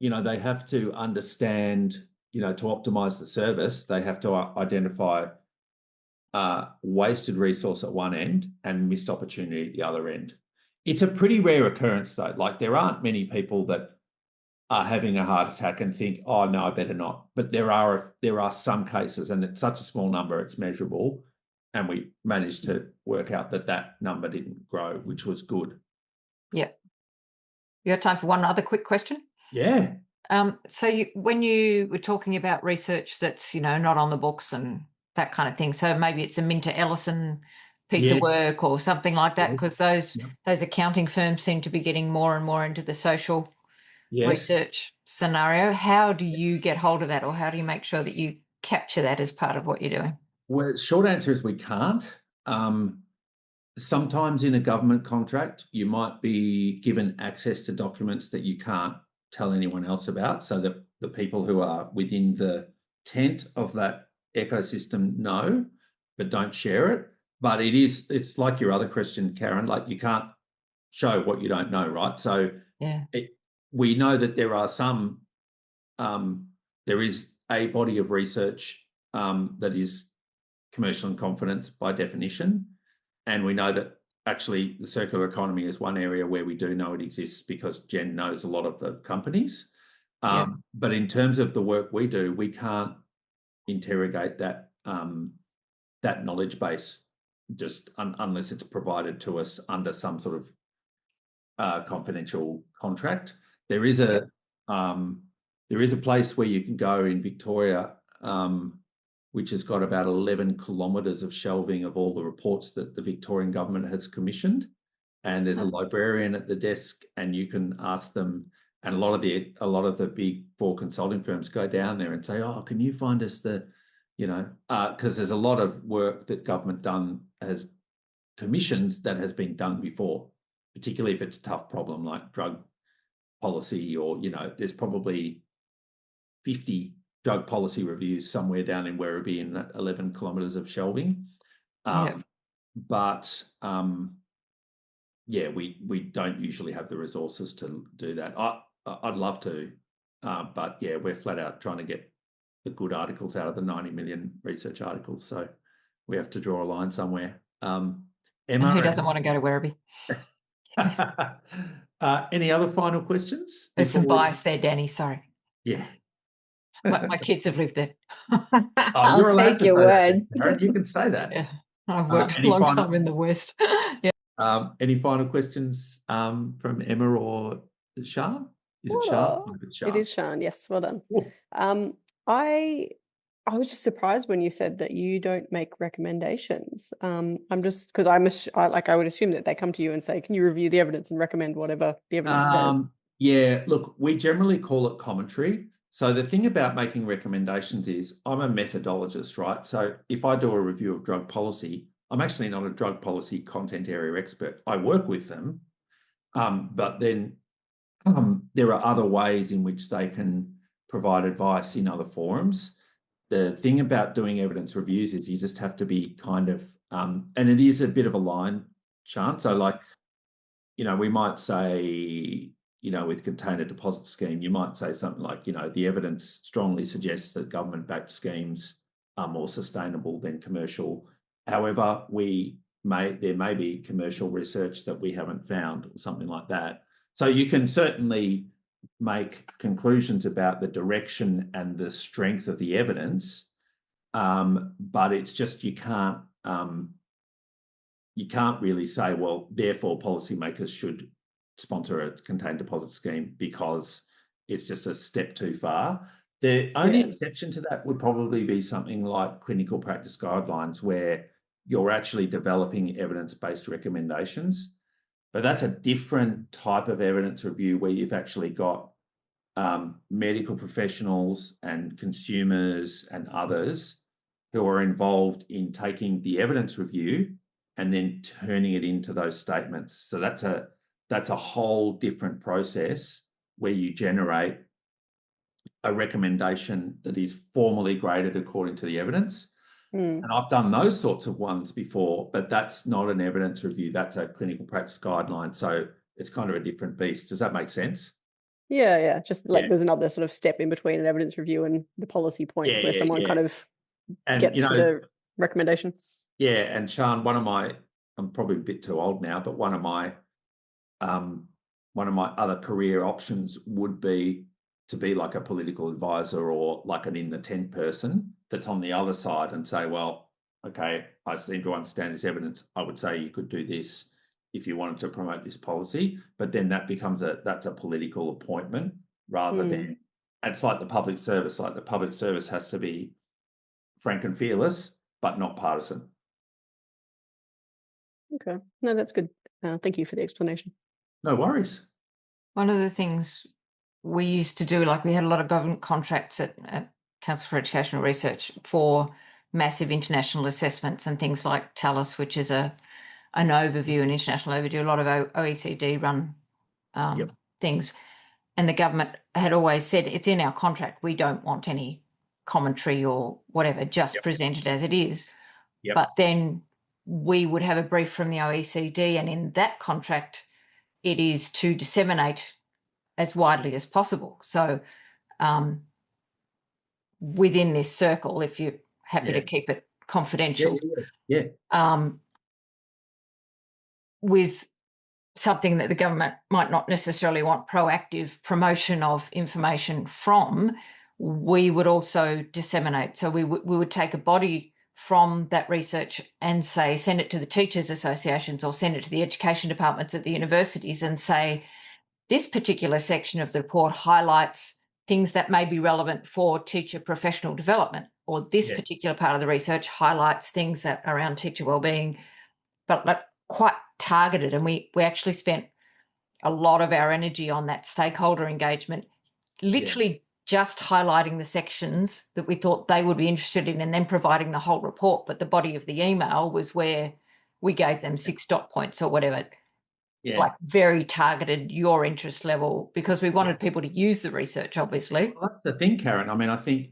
they have to understand, to optimize the service, they have to identify wasted resource at one end and missed opportunity at the other end. It's a pretty rare occurrence, though. Like, there aren't many people that are having a heart attack and think, oh, no, I better not. But there are some cases, and it's such a small number, it's measurable. And we managed to work out that number didn't grow, which was good. Yeah. You have time for one other quick question? Yeah. So when you were talking about research that's, not on the books and that kind of thing, so maybe it's a Minter Ellison piece of work or something like that, because those accounting firms seem to be getting more and more into the social research scenario. How do you get hold of that, or how do you make sure that you capture that as part of what you're doing? Well, short answer is we can't. Sometimes in a government contract, you might be given access to documents that you can't tell anyone else about, so that the people who are within the tent of that ecosystem know, but don't share it. But it's like your other question, Karen, like, you can't show what you don't know, right? So we know that there are there is a body of research that is commercial in confidence by definition. And we know that actually the circular economy is one area where we do know it exists, because Jen knows a lot of the companies. But in terms of the work we do, we can't interrogate that knowledge base. just unless it's provided to us under some sort of confidential contract. There is a place where you can go in Victoria, which has got about 11 kilometres of shelving of all the reports that the Victorian government has commissioned. And there's a librarian at the desk, and you can ask them. And a lot of the big four consulting firms go down there and say, "Oh, can you find us the, because there's a lot of work that government has commissions that has been done before, particularly if it's a tough problem like drug policy, or there's probably 50 drug policy reviews somewhere down in Werribee in that 11 kilometres of shelving. But we don't usually have the resources to do that. I'd love to, but yeah, we're flat out trying to get the good articles out of the 90 million research articles. So we have to draw a line somewhere. Emma, and who doesn't want to go to Werribee? Any other final questions? There's some bias there, Danny. Sorry. Yeah. My kids have lived there. I'll take your word. That, you can say that. Yeah. I've worked a long time in the West. Yeah. Any final questions from Emma or Sian? Is it Sian? It is Sian. Yes, well done. I was just surprised when you said that you don't make recommendations. I'm just because I would assume that they come to you and say, "Can you review the evidence and recommend whatever the evidence says?" Yeah, look, we generally call it commentary. So the thing about making recommendations is I'm a methodologist, right? So if I do a review of drug policy, I'm actually not a drug policy content area expert. I work with them, but then there are other ways in which they can provide advice in other forums. The thing about doing evidence reviews is you just have to be kind of, and it is a bit of a line, Sian. So like, we might say, with container deposit scheme, you might say something like, the evidence strongly suggests that government-backed schemes are more sustainable than commercial. However, there may be commercial research that we haven't found, or something like that. So you can certainly make conclusions about the direction and the strength of the evidence, but it's just you can't really say, well, therefore policymakers should sponsor a contained deposit scheme, because it's just a step too far. The only exception to that would probably be something like clinical practice guidelines, where you're actually developing evidence-based recommendations. But that's a different type of evidence review, where you've actually got medical professionals and consumers and others who are involved in taking the evidence review and then turning it into those statements. So that's a whole different process, where you generate a recommendation that is formally graded according to the evidence. And I've done those sorts of ones before, but that's not an evidence review. That's a clinical practice guideline. So it's kind of a different beast. Does that make sense? Yeah. Just like there's another sort of step in between an evidence review and the policy point, where someone kind of gets to the recommendation. Yeah. And Sian, I'm probably a bit too old now, but one of my other career options would be to be like a political advisor, or like an in the tent person that's on the other side, and say, well, okay, I seem to understand this evidence. I would say you could do this if you wanted to promote this policy, but then that's a political appointment rather than, it's like the public service. Like the public service has to be frank and fearless, but not partisan. Okay, no, that's good. Thank you for the explanation. No worries. One of the things we used to do, like we had a lot of government contracts at Council for Educational Research for massive international assessments and things like TALIS, which is an overview, an international overview, a lot of OECD run things. And the government had always said, it's in our contract, we don't want any commentary or whatever, just present it as it is. But then we would have a brief from the OECD, and in that contract, it is to disseminate as widely as possible. So within this circle, if you're happy to keep it confidential, with something that the government might not necessarily want proactive promotion of information from, we would also disseminate. So we would take a body from that research and say, send it to the teachers' associations or send it to the education departments at the universities and say, this particular section of the report highlights things that may be relevant for teacher professional development, or this particular part of the research highlights things that are around teacher wellbeing, but quite targeted. And we actually spent a lot of our energy on that stakeholder engagement, literally just highlighting the sections that we thought they would be interested in and then providing the whole report. But the body of the email was where we gave them 6 dot points or whatever, like very targeted, your interest level, because we wanted people to use the research, obviously. Well, that's the thing, Karen. I mean, I think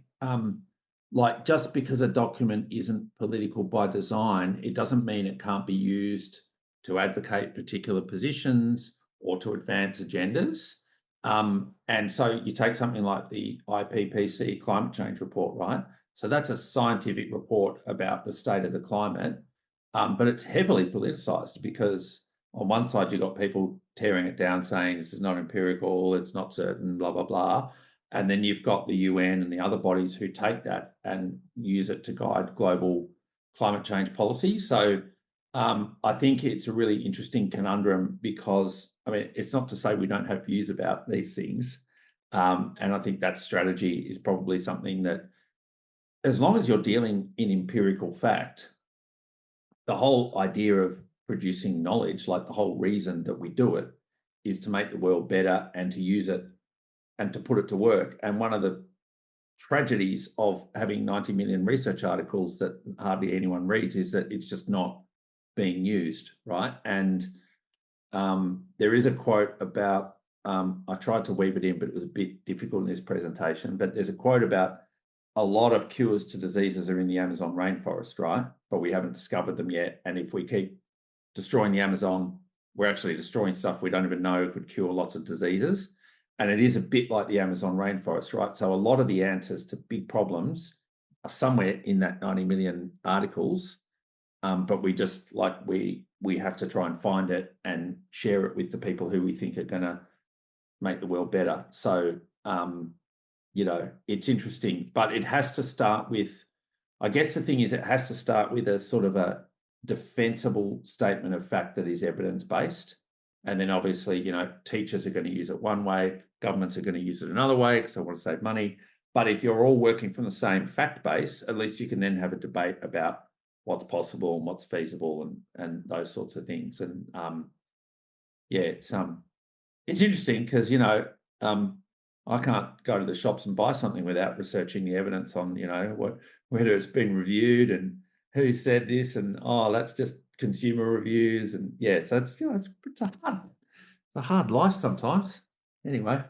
like just because a document isn't political by design, it doesn't mean it can't be used to advocate particular positions or to advance agendas. And so you take something like the IPCC climate change report, right? So that's a scientific report about the state of the climate, but it's heavily politicized because on one side you've got people tearing it down saying this is not empirical, it's not certain, blah, blah, blah. And then you've got the UN and the other bodies who take that and use it to guide global climate change policy. So I think it's a really interesting conundrum because, I mean, it's not to say we don't have views about these things. And I think that strategy is probably something that, as long as you're dealing in empirical fact, the whole idea of producing knowledge, like the whole reason that we do it, is to make the world better and to use it and to put it to work. And one of the tragedies of having 90 million research articles that hardly anyone reads is that it's just not being used, right? And there is a quote about, I tried to weave it in, but it was a bit difficult in this presentation, but there's a quote about a lot of cures to diseases are in the Amazon rainforest, right? But we haven't discovered them yet. And if we keep destroying the Amazon, we're actually destroying stuff we don't even know could cure lots of diseases. And it is a bit like the Amazon rainforest, right? So a lot of the answers to big problems are somewhere in that 90 million articles. But we just we have to try and find it and share it with the people who we think are going to make the world better. So, you know, it's interesting, but it has to start with, I guess the thing is it has to start with a sort of a defensible statement of fact that is evidence-based. And then obviously, you know, teachers are going to use it one way, governments are going to use it another way because they want to save money. But if you're all working from the same fact base, at least you can then have a debate about what's possible and what's feasible and those sorts of things. And yeah, it's interesting because, you know, I can't go to the shops and buy something without researching the evidence on, you know, whether it's been reviewed and who said this, and that's just consumer reviews, and so it's, you know, it's a hard life sometimes. Anyway.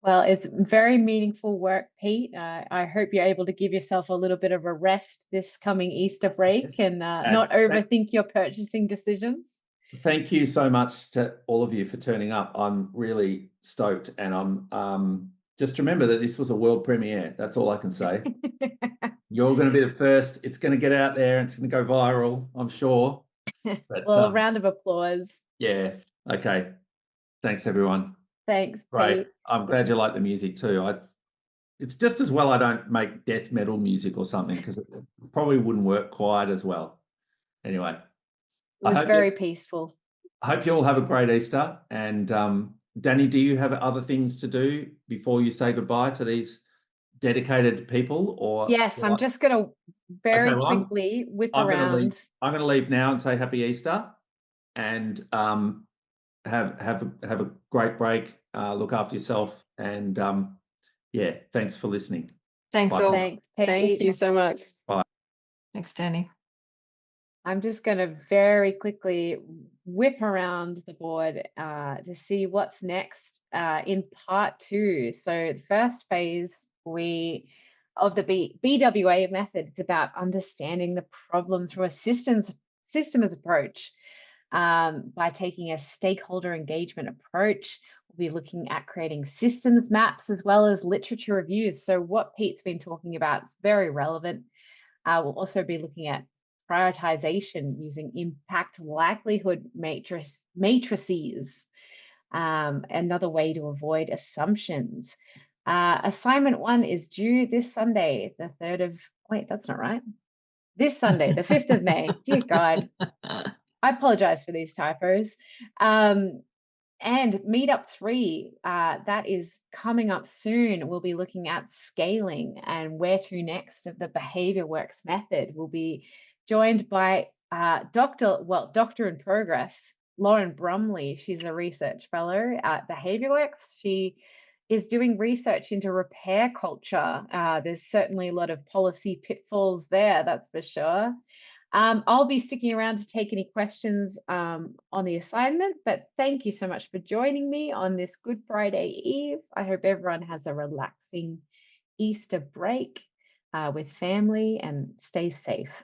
Well, it's very meaningful work, Pete. I hope you're able to give yourself a little bit of a rest this coming Easter break and not overthink your purchasing decisions. Thank you so much to all of you for turning up. I'm really stoked, and I'm just remember that this was a world premiere. That's all I can say. You're going to be the first. It's going to get out there and it's going to go viral, I'm sure. But, well, a round of applause. Yeah. Okay. Thanks, everyone. Thanks, Right. Pete. I'm glad you like the music too. It's just as well I don't make death metal music or something because it probably wouldn't work quite as well. Anyway. It was very peaceful. I hope you all have a great Easter. And Danny, do you have other things to do before you say goodbye to these dedicated people? Or yes, I'm just going to very quickly whip around. I'm going to leave now and say Happy Easter, and have a great break. Look after yourself, and thanks for listening. Thanks all. Thanks, Pete. Thank you so much. Bye. Thanks, Danny. I'm just going to very quickly whip around the board to see what's next in part 2. So the first phase of the BWA method is about understanding the problem through a systems approach. By taking a stakeholder engagement approach, we'll be looking at creating systems maps as well as literature reviews. So what Pete's been talking about is very relevant. We'll also be looking at prioritization using impact likelihood matrices, another way to avoid assumptions. Assignment 1 is due this Sunday, the 3rd of Wait, that's not right. This Sunday, the 5th of May. Dear God, I apologize for these typos. And Meetup 3, that is coming up soon. We'll be looking at scaling and where to next of the behavior works method. We'll be joined by Doctor in Progress, Lauren Brumley. She's a research fellow at Behavior Works. She is doing research into repair culture. There's certainly a lot of policy pitfalls there, that's for sure. I'll be sticking around to take any questions on the assignment, but thank you so much for joining me on this Good Friday Eve. I hope everyone has a relaxing Easter break with family and stay safe.